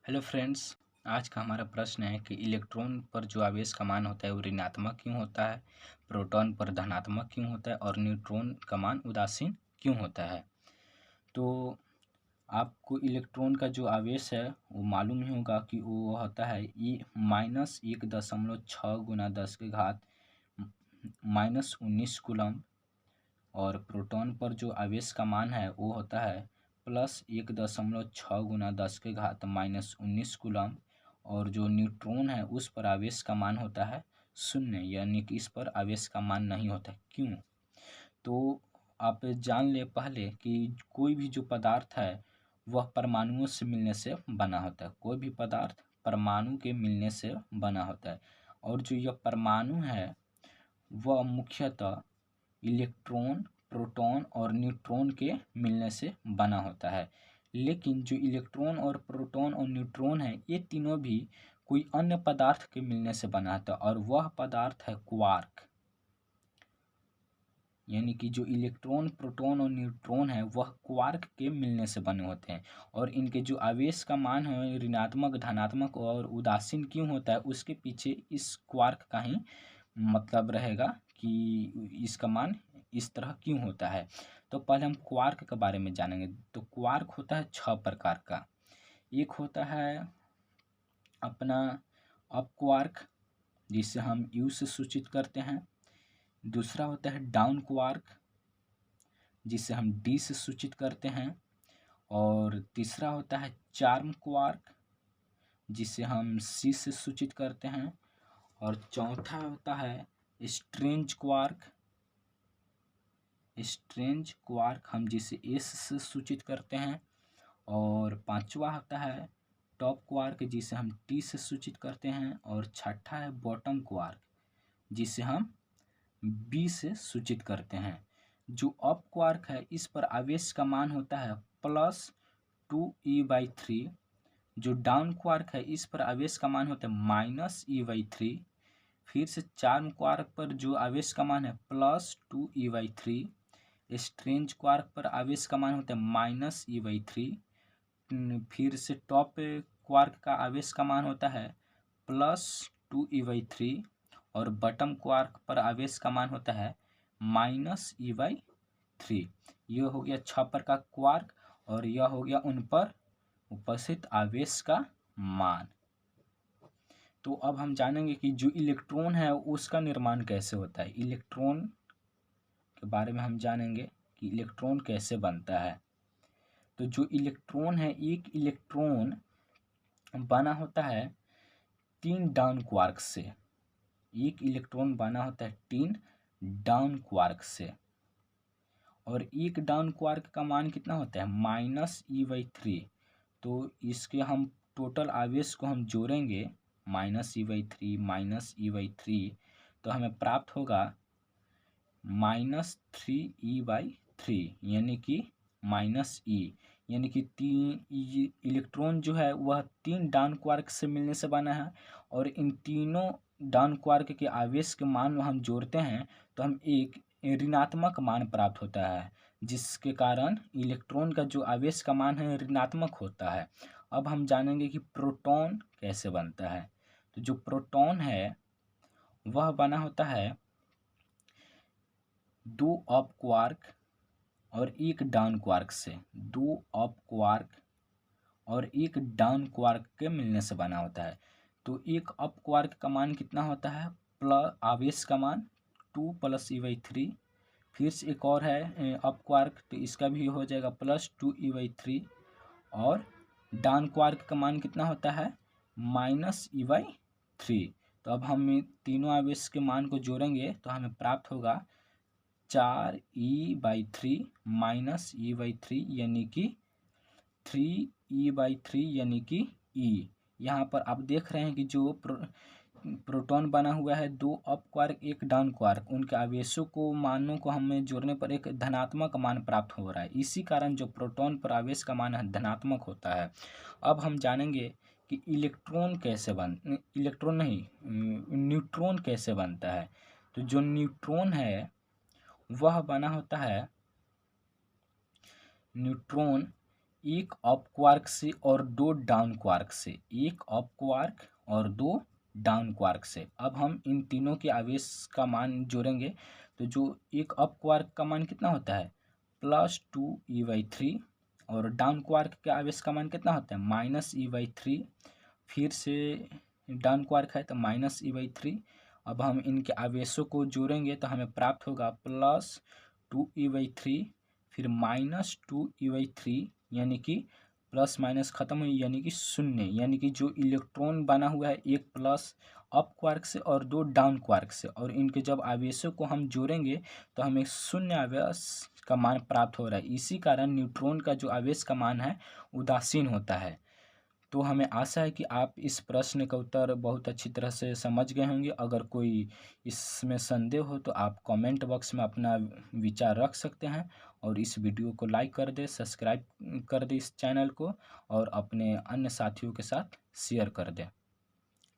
Hello friends. आज का हमारा प्रश्न है कि इलेक्ट्रॉन पर जो आवेश का मान होता है वो ऋणात्मक क्यों होता है, प्रोटॉन पर धनात्मक क्यों होता है और न्यूट्रॉन का मान उदासीन क्यों होता है। तो आपको इलेक्ट्रॉन का जो आवेश है वो मालूम ही होगा कि वो होता है -1.6 × 10⁻⁻⁻19 और प्रोटॉन पर जो आवेश का मान है वो होता है +1.6 × 10⁻⁻19 कूलम और जो न्यूट्रॉन है उस पर आवेश का मान होता है 0, यानी कि इस पर आवेश का मान नहीं होता। क्यों? तो आप जान ले पहले कि कोई भी जो पदार्थ है वह परमाणुओं से मिलने से बना होता है। कोई भी पदार्थ परमाणु के मिलने से बना होता है और जो यह परमाणु है वह मुख्यतः इलेक्ट्रॉन, प्रोटॉन और न्यूट्रॉन के मिलने से बना होता है। लेकिन जो इलेक्ट्रॉन और प्रोटॉन और न्यूट्रॉन है ये तीनों भी कोई अन्य पदार्थ के मिलने से बना होता है और वह पदार्थ है क्वार्क। यानी कि जो इलेक्ट्रॉन, प्रोटॉन और न्यूट्रॉन है वह क्वार्क के मिलने से बने होते हैं और इनके जो आवेश का मान है ऋणात्मक, धनात्मक और उदासीन क्यों होता है उसके पीछे इस क्वार्क का ही मतलब रहेगा कि इसका मान इस तरह क्यों होता है। तो पहले हम क्वार्क के बारे में जानेंगे। तो क्वार्क होता है 6 प्रकार का। एक होता है अपना अप क्वार्क जिसे हम यू से सूचित करते हैं। दूसरा होता है डाउन क्वार्क जिसे हम डी से सूचित करते हैं और तीसरा होता है चार्म क्वार्क जिसे हम सी से सूचित करते हैं और चौथा होता है स्ट्रेंज क्वार्क। स्ट्रेंज क्वार्क हम जिसे एस से सूचित करते हैं और पांचवा होता है टॉप क्वार्क जिसे हम टी से सूचित करते हैं और छठा है बॉटम क्वार्क जिसे हम बी से सूचित करते हैं। जो अप क्वार्क है इस पर आवेश का मान होता है +2e/3। जो डाउन क्वार्क है इस पर आवेश का मान होता है -e/3। फिर से चार्म क्वार्क पर जो आवेश का मान है +2e/3। स्ट्रेंज क्वार्क पर आवेश का मान होता है -e/3। फिर से टॉप क्वार्क का आवेश का मान होता है +2e/3 और बटम क्वार्क पर आवेश का मान होता है -e/3। यह हो गया 6 प्रकार का क्वार्क और यह हो गया उन पर उपस्थित आवेश का मान। तो अब हम जानेंगे कि जो इलेक्ट्रॉन है उसका निर्माण कैसे होता है। इलेक्ट्रॉन के बारे में हम जानेंगे कि इलेक्ट्रॉन कैसे बनता है। तो जो इलेक्ट्रॉन है, एक इलेक्ट्रॉन बना होता है 3 डाउन क्वार्क से। एक इलेक्ट्रॉन बना होता है 3 डाउन क्वार्क से और एक डाउन क्वार्क का मान कितना होता है -e/3। तो इसके हम टोटल आवेश को हम जोड़ेंगे -e/3 -e/3 तो हमें प्राप्त होगा -3e/3 यानी कि -e, यानी कि इलेक्ट्रॉन जो है वह 3 डाउन क्वार्क से मिलने से बना है और इन तीनों डाउन क्वार्क के आवेश के मान हम जोड़ते हैं तो हम एक ऋणात्मक मान प्राप्त होता है जिसके कारण इलेक्ट्रॉन का जो आवेश का मान है ऋणात्मक होता है। अब हम जानेंगे कि प्रोटॉन कैसे बनता है। तो जो प्रोटॉन है वह बना होता है 2 अप क्वार्क और एक डाउन क्वार्क से। 2 अप क्वार्क और एक डाउन क्वार्क के मिलने से बना होता है। तो एक अप क्वार्क का मान कितना होता है आवेश का मान 2 + e/3। फिर से एक और है अप क्वार्क तो इसका भी हो जाएगा +2e/3 और डाउन क्वार्क का मान कितना होता है -e/3। तो अब हम तीनों आवेश के मान को जोड़ेंगे तो हमें प्राप्त होगा 4e/3 -e/3 यानी कि 3e/3 यानी कि e। यहाँ पर आप देख रहे हैं कि जो प्रोटॉन बना हुआ है 2 अप क्वार्क एक डाउन क्वार्क, उनके आवेशों को मानों को हमें जोड़ने पर एक धनात्मक मान प्राप्त हो रहा है। इसी कारण जो प्रोटॉन पर आवेश का मान है धनात्मक होता है। अब हम जानेंगे कि न्यूट्रॉन कैसे बनता है। तो जो न्यूट्रॉन है वह बना होता है न्यूट्रॉन एक अप क्वार्क से और 2 डाउन क्वार्क से, एक अप क्वार्क और 2 डाउन क्वार्क से। अब हम इन तीनों के आवेश का मान जोड़ेंगे, तो जो एक अप क्वार्क का मान कितना होता है +2e/3, और डाउन क्वार्क के आवेश का मान कितना होता है -e/3। फिर से डाउन क्वार्क है तो -e/3। अब हम इनके आवेशों को जोड़ेंगे तो हमें प्राप्त होगा +2e/3, फिर -2e/3, यानी कि प्लस माइनस खत्म हुई, यानी कि शून्य, यानी कि जो इलेक्ट्रॉन बना हुआ है एक प्लस अप क्वार्क से और 2 डाउन क्वार्क से, और इनके जब आवेशों को हम जोड़ेंगे तो हमें शून्य आवेश का मान प्राप्त हो रहा है। इसी कारण न्यूट्रॉन का जो आवेश का मान है उदासीन होता है। तो हमें आशा है कि आप इस प्रश्न का उत्तर बहुत अच्छी तरह से समझ गए होंगे। अगर कोई इसमें संदेह हो तो आप कमेंट बॉक्स में अपना विचार रख सकते हैं, और इस वीडियो को लाइक कर दें, सब्सक्राइब कर दें इस चैनल को, और अपने अन्य साथियों के साथ शेयर कर दें।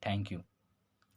Thank you.